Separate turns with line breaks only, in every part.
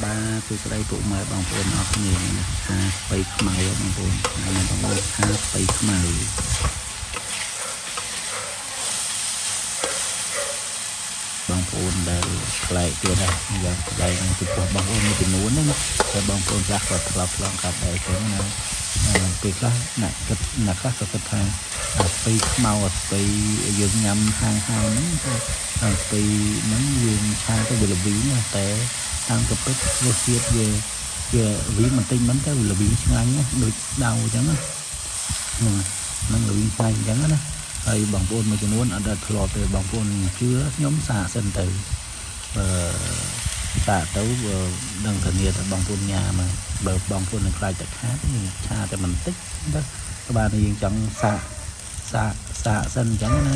បាទគឺស្ដីពុកម៉ែបងប្អូនអរគ្នាណាថាស្បៃខ្មៅបងប្អូនណាបងប្អូនថាស្បៃខ្មៅបងប្អូនដែលផ្លែកទៀតដែរយ៉ាងផ្លែកនឹងចំពោះបងប្អូនមួយចំនួនហ្នឹងតែបងប្អូនខ្លះក៏ធ្លាប់ឆ្លងកាត់ដែរចឹងណាពេលខ្លះអ្នកគិតអ្នកខ្លះក៏គិតថាស្បៃខ្មៅស្បៃយើងញ៉ាំហាងហ្នឹងស្បៃហ្នឹងយើងឆាទៅវាល្វីងតែតាមកពិតរសជាតិវាវីបន្តិចមិនទៅល្វីងឆ្ងាញ់ណាដូចដៅអញ្ចឹងណានឹងល្វីងឆ្ងាញ់អញ្ចឹងណាហើយបងប្អូនមួយចំនួនអត់ដែលធ្លាប់ទេបងប្អូនជឿខ្ញុំសាកសិនទៅសាកទៅដឹងធានាថាបងប្អូនញ៉ាំបើបងប្អូននឹងខ្លាចតែខាតឆាតែបន្តិចទៅក៏បានយើងចង់សាកសិនអញ្ចឹងណា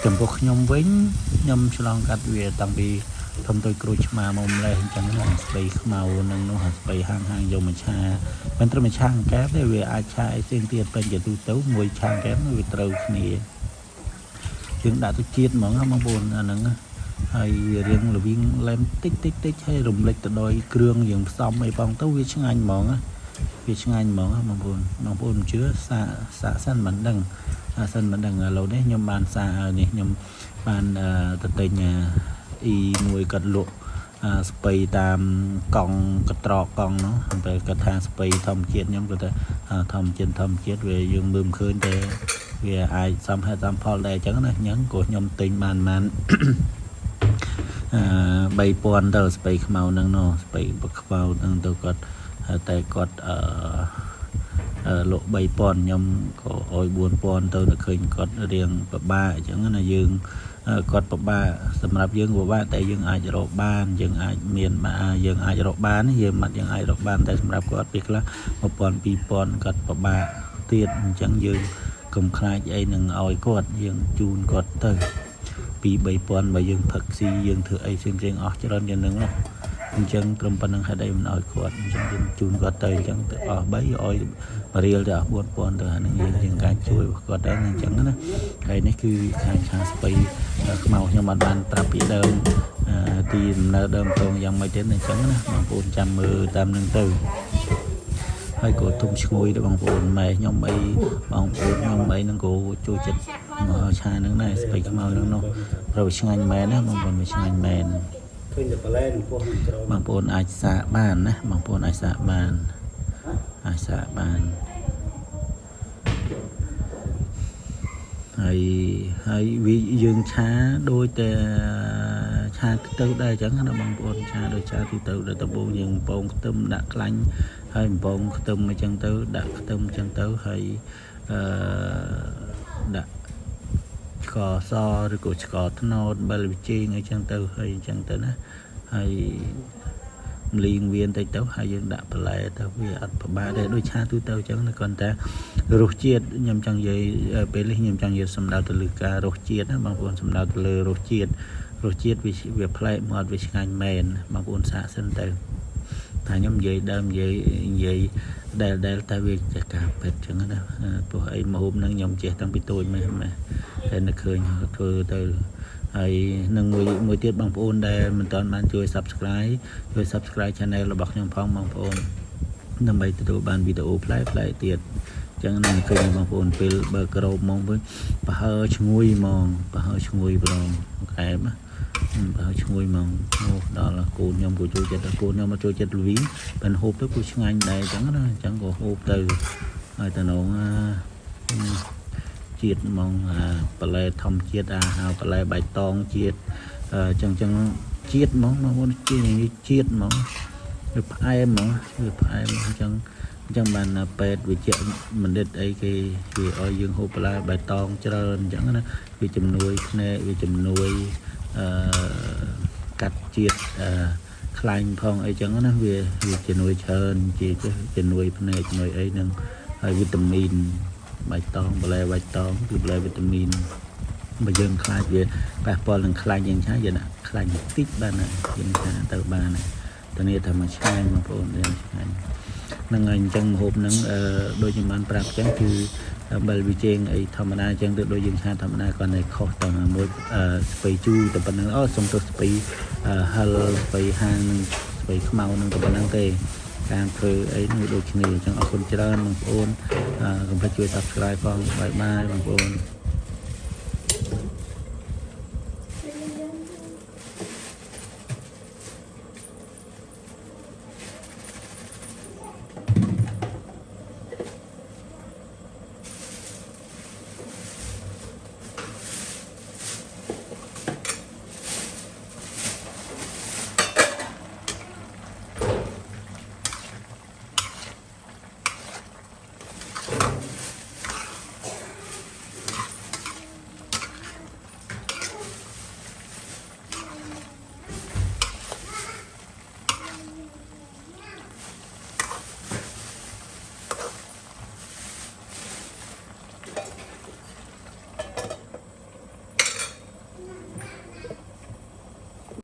ចំពោះខ្ញុំវិញខ្ញុំឆ្លងកាត់វាតាំងពីធំទៅក្រូចឆ្មាមកម្លេះអញ្ចឹងណាស្បៃខ្មៅនឹងនោះស្បៃហាងយកមកឆាមិនត្រឹមតែឆាកែបទេវាអាចឆាអីផ្សេងទៀតពេញជាទូទៅមួយឆាកែបវាត្រូវគ្នាយើងដាក់ទៅជាតិហ្មងបងប្អូនអាហ្នឹងហើយរៀងល្វីងឡែមតិចហើយរំលេចទៅដោយគ្រឿងយើងផ្សំអីផងទៅវាឆ្ងាញ់ហ្មងវាឆ្ងាញ់ហ្មងបងប្អូនជឿសាកសិនមិនដឹងឥឡូវនេះខ្ញុំបានសាកហើយនេះខ្ញុំបានទៅទិញអ៊ីមួយគាត់លក់ស្បៃតាមកង់កត្រកកង់នោះតែគាត់ថាស្បៃធម្មជាតិខ្ញុំគាត់ថាធម្មជាតិវាយើងមើលមិនឃើញតែវាអាចសំហេតុសំផលដែរអញ្ចឹងណាអញ្ចឹងក៏ខ្ញុំទិញបាន3000ទៅស្បៃខ្មៅហ្នឹងនោះស្បៃខ្មៅហ្នឹងទៅគាត់តែគាត់លក់3000ខ្ញុំក៏ឲ្យ4000ទៅឃើញគាត់រៀងពិបាកអញ្ចឹងណាយើងគាត់ពិបាកសម្រាប់យើងពិបាកតែយើងអាចរកបានយើងអាចមានយើងអាចរកបានយើងអាចរកបានតែសម្រាប់គាត់ពេលខ្លះ1000 2000គាត់ពិបាកទៀតអញ្ចឹងយើងកុំខ្លាចអីនឹងឲ្យគាត់យើងជូនគាត់ទៅ2-3000បើយើងផឹកស៊ីយើងធ្វើអីផ្សេងអស់ច្រើនយ៉ាងហ្នឹងអញ្ចឹងត្រឹមប៉ុណ្្នឹងហេតុអីមិនឲ្យគាត់អញ្ចឹងយើងជូនគាត់ទៅអញ្ចឹងទៅអស់3ឲ្យរៀលទៅអស់4000ទៅអានឹងយើងការជួយគាត់ដែរអញ្ចឹងណាហើយនេះគឺខាងឆាស្បៃខ្មៅខ្ញុំអត់បានប្រាប់ពីដើមទីដំណើរដើមតងយ៉ាងម៉េចទេអញ្ចឹងណាបងប្អូនចាំមើលតាមនឹងទៅហើយក៏ទុំឈ្ងុយដល់បងប្អូនម៉ែខ្ញុំអីបងប្អូនខ្ញុំអីនឹងក៏ចូលចិត្តមកឆានឹងដែរស្បៃខ្មៅនឹងនោះព្រោះឆ្ងាញ់មែនណាបងប្អូនវាឆ្ងាញ់មែនបងប្អូនអាចសាកបានណាបងប្អូនអាចសាកបានហើយវាយើងឆាដូចតែឆាទៅដែរអញ្ចឹងណាបងប្អូនឆាដូចឆាទៅដល់ដំបូងយើងបំពងខ្ទឹមដាក់ខ្លាញ់ហើយបំពងខ្ទឹមអញ្ចឹងទៅដាក់ខ្ទឹមអញ្ចឹងទៅហើយដាក់ឆ្កសឬក៏ឆ្កត្នោតបិលវិជែងអីចឹងទៅហើយអញ្ចឹងទៅណាហើយលីងវាបន្តិចទៅហើយយើងដាក់បន្លែទៅវាអត់ពិបាកទេដូចឆាទូទៅអញ្ចឹងគ្រាន់តែរសជាតិខ្ញុំចង់និយាយពេលនេះខ្ញុំចង់និយាយសំដៅទៅលើការរសជាតិណាបងប្អូនសំដៅទៅលើរសជាតិវាប្លែកមកវាឆ្ងាញ់មែនបងប្អូនសាកសិនទៅថាខ្ញុំនិយាយដើមនិយាយដែលតែវាចេះការពិតអញ្ចឹងណាព្រោះអីម្ហូបហ្នឹងខ្ញុំចេះតាំងពីតូចមែនតែនឹកឃើញធ្វើទៅហើយនឹងមួយទៀតបងប្អូនដែលមិនទាន់បានជួយ Subscribe Channel របស់ខ្ញុំផងបងប្អូនដើម្បីទទួលបានវីដេអូផ្លែទៀតអញ្ចឹងនឹងឃើញបងប្អូនពេលបើក្របហ្មងវិញប្រហើឈ្ងុយហ្មងប្រហើឈ្ងុយប្រងកែបប្រហើឈ្ងុយហ្មងដល់កូនខ្ញុំក៏ចូលចិត្តកូនខ្ញុំមកចូលចិត្តល្វីងបានហូបទៅក៏ឆ្ងាញ់ដែរអញ្ចឹងណាអញ្ចឹងក៏ហូបទៅហើយតំណងជាតិហ្មងបន្លែធម្មជាតិហៅបន្លែបៃតងជាតិចឹងជាតិហ្មងបងប្អូនជាតិហ្មងវាផ្អែមហ្មងអញ្ចឹងបានពេទ្យវិជ្ជបណ្ឌិតអីគេឲ្យយើងហូបបន្លែបៃតងច្រើនអញ្ចឹងណាវាជំនួយភ្នែកវាជំនួយកាត់ជាតិខ្លាញ់ផងអីចឹងណាវាជំនួយច្រើនជាជំនួយភ្នែកជំនួយអីហ្នឹងហើយវីតាមីនបៃតងបន្លែបៃតងគឺបន្លែវីតាមីនបើយើងខ្លាចវាប៉ះពាល់នឹងខ្លាញ់យើងឆាយើងដាក់ខ្លាញ់តិចបានយើងឆាទៅបានតែនេះថាមកឆ្ងាញ់បងប្អូនយើងឆ្ងាញ់ហ្នឹងហើយអញ្ចឹងម្ហូបហ្នឹងដូចខ្ញុំបានប្រាប់ចឹងគឺបិលវិជែងអីធម្មតាអញ្ចឹងទៅដូចយើងឆាធម្មតាគាត់តែខុសទៅមួយស្បៃជូរតែប៉ុណ្្នឹងសុំទៅស្បៃហិលស្បៃហាងស្ ស្បែកខ្មៅនឹងតែប៉ុណ្្នឹងទេការធ្វើអីនឹងដូចគ្នាអញ្ចឹងអរគុណច្រើនបងប្អូនកុំភ្លេចជួយ Subscribe ផងបាយបាយបងប្អូន